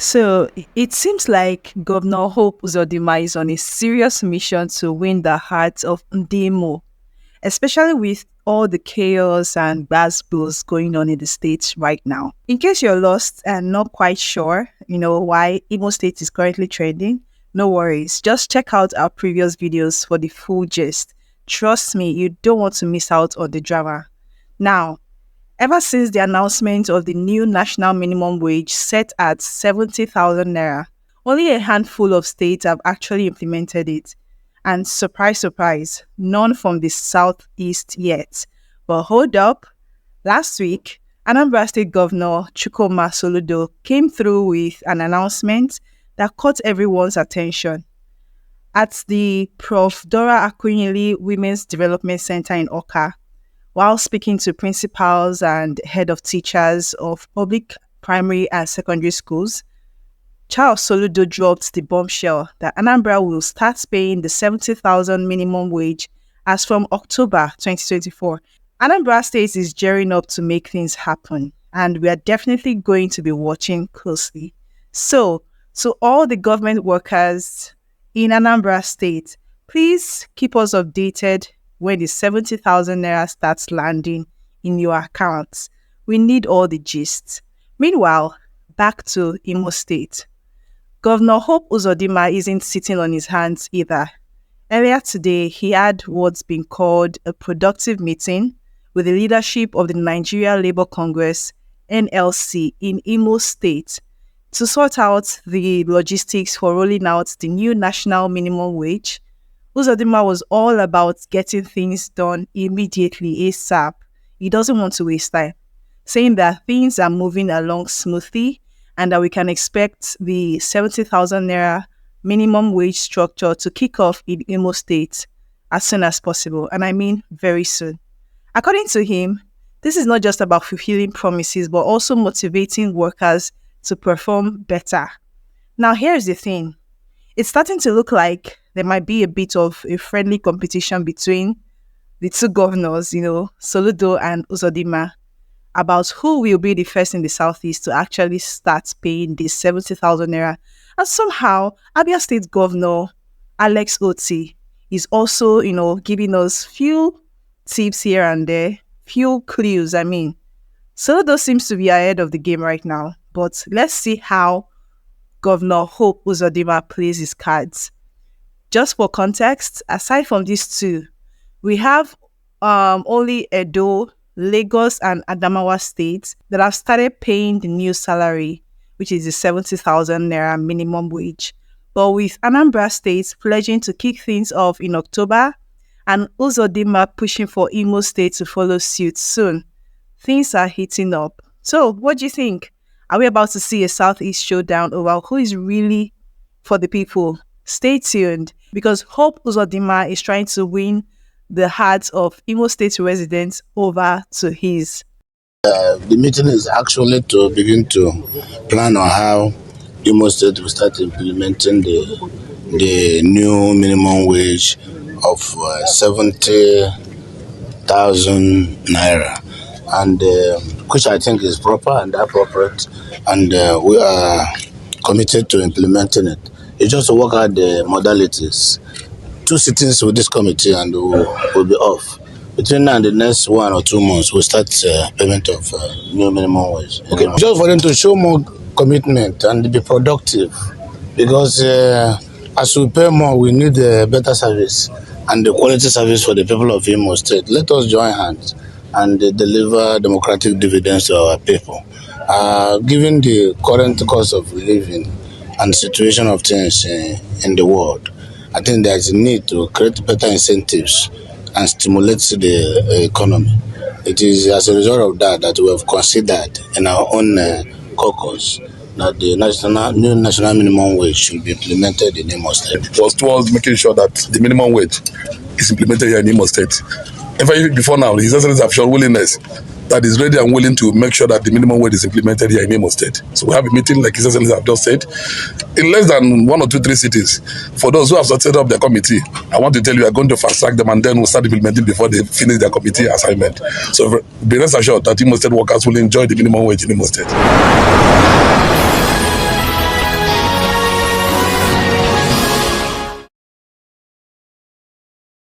So it seems like Governor Hope Uzodimma is on a serious mission to win the hearts of ndiigbo, especially with all the chaos and buzz going on in the states right now. In case you're lost and not quite sure, why Imo State is currently trending, no worries. Just check out our previous videos for the full gist. Trust me, you don't want to miss out on the drama. Now, ever since the announcement of the new national minimum wage set at 70,000 naira, only a handful of states have actually implemented it. And surprise, surprise, none from the southeast yet. But hold up, last week, Anambra State Governor Chukwuma Soludo came through with an announcement that caught everyone's attention. At the Prof. Dora Akunyili Women's Development Center in Oka, while speaking to principals and head of teachers of public primary and secondary schools, Charles Soludo dropped the bombshell that Anambra will start paying the 70,000 minimum wage as from October 2024. Anambra State is gearing up to make things happen, and we are definitely going to be watching closely. So, to all the government workers in Anambra State, please keep us updated when the 70,000 naira starts landing in your accounts. We need all the gist. Meanwhile, back to Imo State. Governor Hope Uzodimma isn't sitting on his hands either. Earlier today, he had what's been called a productive meeting with the leadership of the Nigeria Labour Congress, NLC, in Imo State to sort out the logistics for rolling out the new national minimum wage. Uzodimma was all about getting things done immediately, ASAP. He doesn't want to waste time, saying that things are moving along smoothly and that we can expect the 70,000 naira minimum wage structure to kick off in Imo State as soon as possible, and I mean very soon. According to him, this is not just about fulfilling promises, but also motivating workers to perform better. Now, here's the thing. It's starting to look like there might be a bit of a friendly competition between the two governors, Soludo and Uzodimma, about who will be the first in the southeast to actually start paying this 70,000 naira. And somehow, Abia State Governor Alex Oti is also, giving us few tips here and there, few clues. Soludo seems to be ahead of the game right now, but let's see how Governor Hope Uzodimma plays his cards. Just for context, aside from these two, we have only Edo, Lagos, and Adamawa states that have started paying the new salary, which is the 70,000 naira minimum wage. But with Anambra State pledging to kick things off in October and Uzodimma pushing for Imo State to follow suit soon, things are heating up. So, what do you think? Are we about to see a Southeast showdown over who is really for the people? Stay tuned, because Hope Uzodimma is trying to win the hearts of Imo State residents over to his. The meeting is actually to begin to plan on how Imo State will start implementing the new minimum wage of 70,000 naira, and which I think is proper and appropriate, and we are committed to implementing it. It's just to work out the modalities. 2 sittings with this committee and we'll be off. Between now and the next 1 or 2 months, we'll start payment of new minimum wage. Okay. Just for them to show more commitment and be productive, because as we pay more, we need better service and the quality service for the people of Imo State. Let us join hands and deliver democratic dividends to our people. Given the current cost of living and situation of things in the world, I think there is a need to create better incentives and stimulate the economy. It is as a result of that we have considered in our own caucus that the new national minimum wage should be implemented in Imo State. It was towards making sure that the minimum wage is implemented here in Imo State. In fact, before now, His Excellency have shown willingness that is ready and willing to make sure that the minimum wage is implemented here in Imo State. So we have a meeting, like His Excellency have just said, in less than 1 or 2, 3 cities. For those who have set up their committee, I want to tell you, we are going to fast track them and then we'll start implementing before they finish their committee assignment. So be rest assured that Imo State workers will enjoy the minimum wage in Imo State.